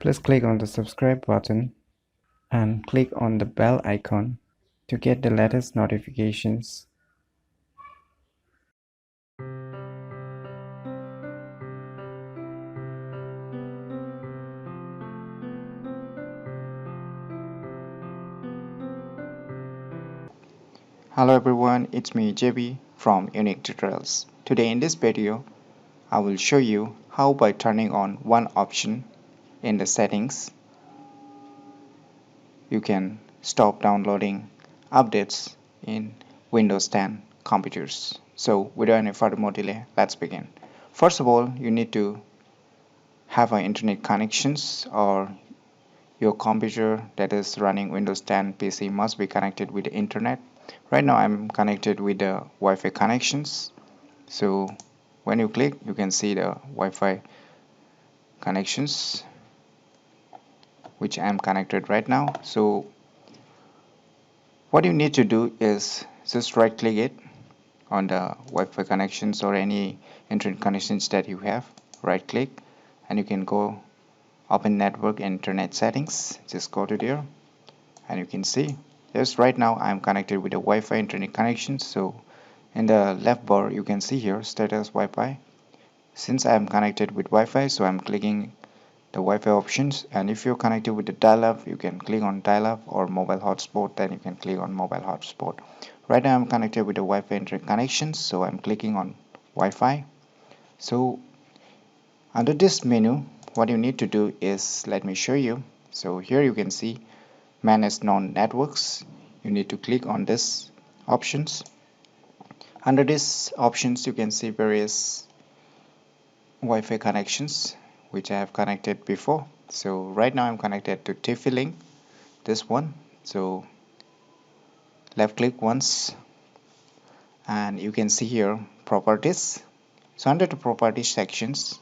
Please click on the subscribe button and click on the bell icon to get the latest notifications. Hello everyone, it's me JB from UniqueTutorials. Today in this video, I will show you how by turning on one option in the settings, you can stop downloading updates in Windows 10 computers. So without any further more delay, let's begin. First of all, you need to have an internet connections, or your computer that is running Windows 10 PC must be connected with the internet. Right now I'm connected with the Wi-Fi connections. So when you click, you can see the Wi-Fi connections which I'm connected right now. So what you need to do is just right click it on the Wi-Fi connections or any internet connections that you have. Right click and you can go open network and internet settings. Just go to there and you can see, yes, right now I'm connected with the Wi-Fi internet connection. So in the left bar you can see here status Wi-Fi. Since I'm connected with Wi-Fi, so I'm clicking the Wi-Fi options, and if you're connected with the dial-up, you can click on dial-up, or mobile hotspot, then you can click on mobile hotspot. Right now I'm connected with the Wi-Fi internet connection, so I'm clicking on Wi-Fi. So under this menu, what you need to do is, let me show you. So here you can see manage non-networks. You need to click on this options. Under this options you can see various Wi-Fi connections which I have connected before. So right now I'm connected to TP-Link, this one. So left click once and you can see here properties. So under the properties sections,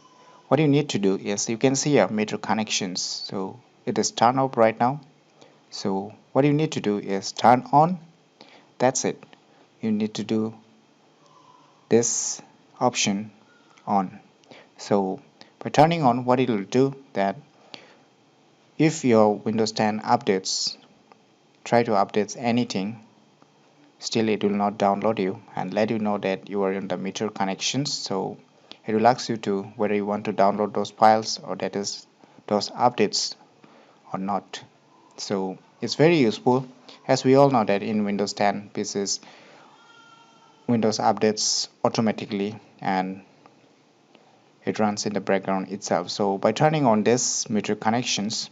what you need to do is, you can see here meter connections. So it is turned off right now. So what you need to do is turn on. That's it. You need to do this option on. So by turning on, what it will do that if your Windows 10 updates, try to update anything, still it will not download you and let you know that you are in the meter connections. So it will ask you to whether you want to download those files, or that is those updates or not. So it's very useful, as we all know that in Windows 10 PCs, Windows updates automatically and it runs in the background itself. So by turning on this meter connections,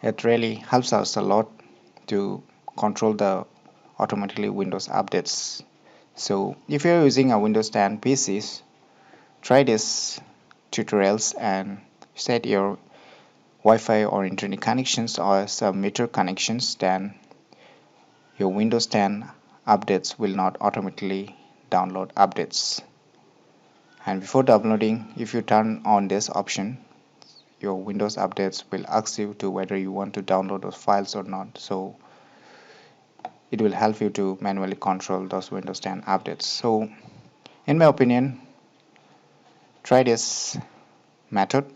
it really helps us a lot to control the automatically Windows updates. So if you're using a Windows 10 PCs, try this tutorials and set your Wi-Fi or internet connections as meter connections. Then your Windows 10 updates will not automatically download updates. And before downloading, if you turn on this option, your Windows updates will ask you to whether you want to download those files or not. So it will help you to manually control those Windows 10 updates. So in my opinion, try this method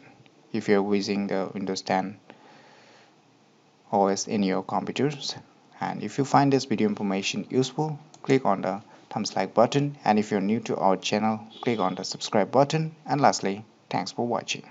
if you're using the Windows 10 OS in your computers. And if you find this video information useful, click on the thumbs like button, and if you're new to our channel, click on the subscribe button. And lastly, thanks for watching.